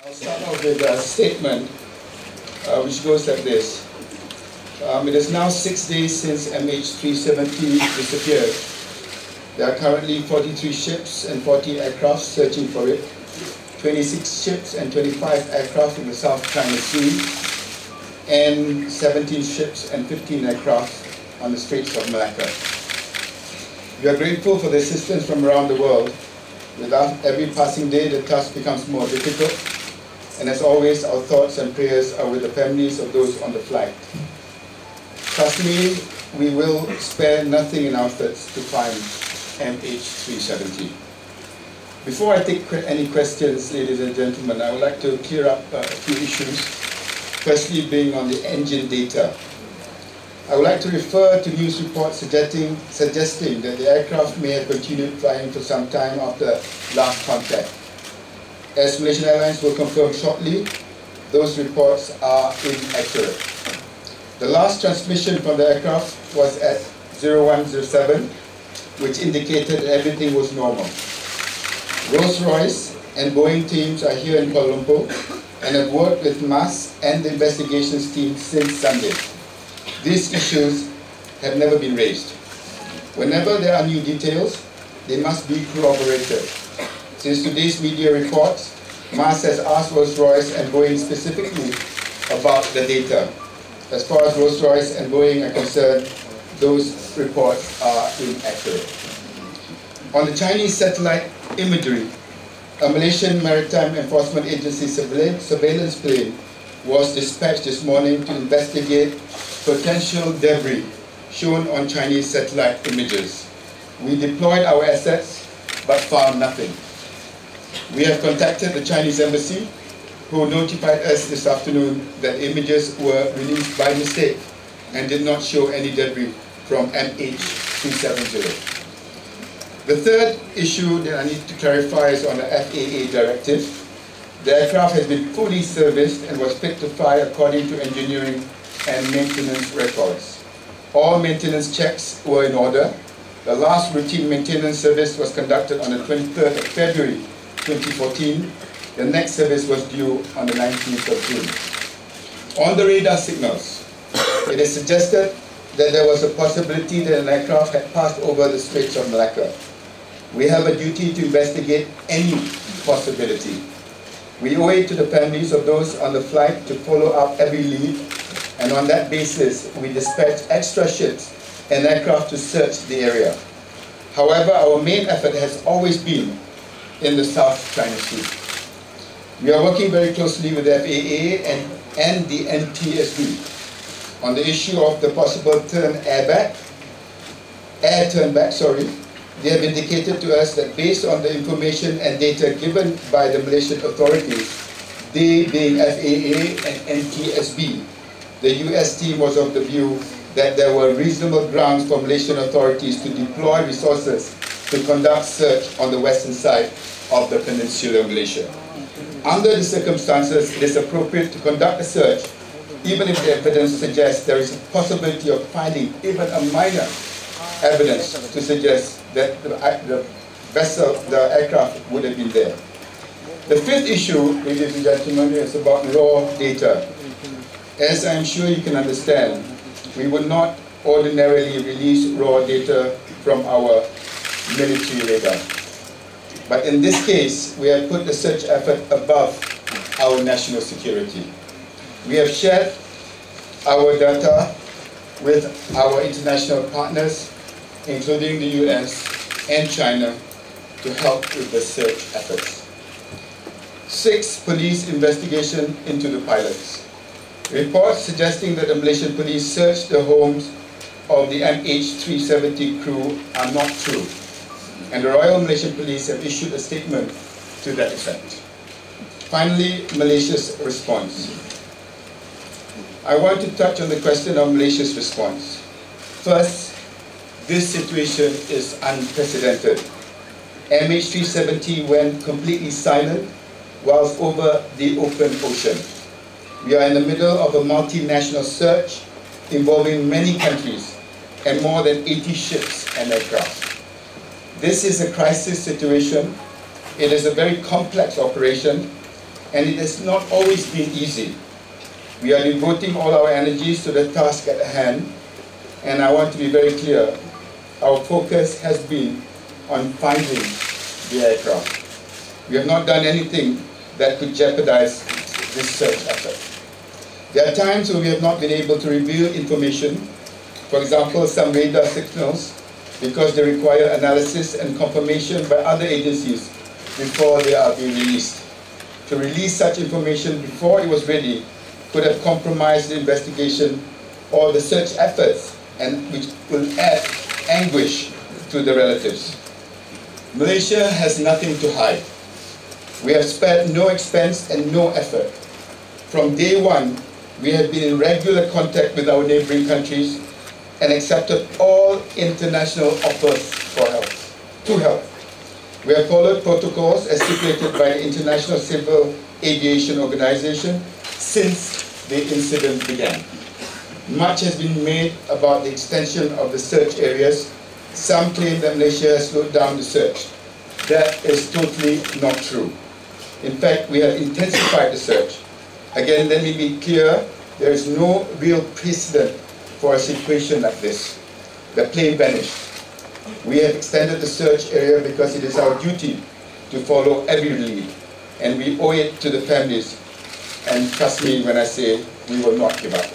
I'll start off with a statement which goes like this. It is now 6 days since MH370 disappeared. There are currently 43 ships and 40 aircraft searching for it, 26 ships and 25 aircraft in the South China Sea, and 17 ships and 15 aircraft on the Straits of Malacca. We are grateful for the assistance from around the world. With every passing day, the task becomes more difficult, and as always, our thoughts and prayers are with the families of those on the flight. Trust me, we will spare nothing in our efforts to find MH370. Before I take any questions, ladies and gentlemen, I would like to clear up a few issues. Firstly, being on the engine data. I would like to refer to news reports suggesting that the aircraft may have continued flying for some time after last contact. As Malaysian Airlines will confirm shortly, those reports are inaccurate. The last transmission from the aircraft was at 0107, which indicated that everything was normal. Rolls-Royce and Boeing teams are here in Kuala Lumpur and have worked with MAS and the investigations team since Sunday. These issues have never been raised. Whenever there are new details, they must be corroborated. Since today's media reports, MAS has asked Rolls-Royce and Boeing specifically about the data. As far as Rolls-Royce and Boeing are concerned, those reports are inaccurate. On the Chinese satellite imagery, a Malaysian Maritime Enforcement Agency surveillance plane was dispatched this morning to investigate potential debris shown on Chinese satellite images. We deployed our assets but found nothing. We have contacted the Chinese embassy, who notified us this afternoon that images were released by mistake and did not show any debris from MH370. The third issue that I need to clarify is on the FAA directive. The aircraft has been fully serviced and was fit to fly according to engineering and maintenance records. All maintenance checks were in order. The last routine maintenance service was conducted on the 23rd of February 2014. The next service was due on the 19th of June. On the radar signals, it is suggested that there was a possibility that an aircraft had passed over the Straits of Malacca. We have a duty to investigate any possibility. We owe it to the families of those on the flight to follow up every lead, and on that basis, we dispatched extra ships and aircraft to search the area. However, our main effort has always been in the South China Sea. We are working very closely with the FAA and the NTSB on the issue of the possible air turnback. They have indicated to us that based on the information and data given by the Malaysian authorities, they being FAA and NTSB, the US team was of the view that there were reasonable grounds for Malaysian authorities to deploy resources to conduct search on the western side of the Peninsular Malaysia. Under the circumstances, it is appropriate to conduct a search even if the evidence suggests there is a possibility of finding even a minor evidence to suggest that the aircraft would have been there. The fifth issue, ladies and gentlemen, is about raw data. As I'm sure you can understand, we would not ordinarily release raw data from our military radar. But in this case, we have put the search effort above our national security. We have shared our data with our international partners, including the US and China, to help with the search efforts. 6. Police investigation into the pilots. Reports suggesting that the Malaysian police searched the homes of the MH370 crew are not true, and the Royal Malaysian Police have issued a statement to that effect. Finally, Malaysia's response. I want to touch on the question of Malaysia's response. First, this situation is unprecedented. MH370 went completely silent whilst over the open ocean. We are in the middle of a multinational search involving many countries and more than 80 ships and aircraft. This is a crisis situation. It is a very complex operation, and it has not always been easy. We are devoting all our energies to the task at hand, and I want to be very clear, our focus has been on finding the aircraft. We have not done anything that could jeopardize this search effort. There are times when we have not been able to reveal information, for example, some radar signals, because they require analysis and confirmation by other agencies before they are being released. To release such information before it was ready could have compromised the investigation or the search efforts, and which will add anguish to the relatives. Malaysia has nothing to hide. We have spared no expense and no effort. From day one, we have been in regular contact with our neighboring countries and accepted all international offers for help, to help. We have followed protocols as stipulated by the International Civil Aviation Organization since the incident began. Much has been made about the extension of the search areas. Some claim that Malaysia has slowed down the search. That is totally not true. In fact, we have intensified the search. Again, let me be clear, there is no real precedent for a situation like this. The plane vanished. We have extended the search area because it is our duty to follow every lead, and we owe it to the families. And trust me when I say we will not give up.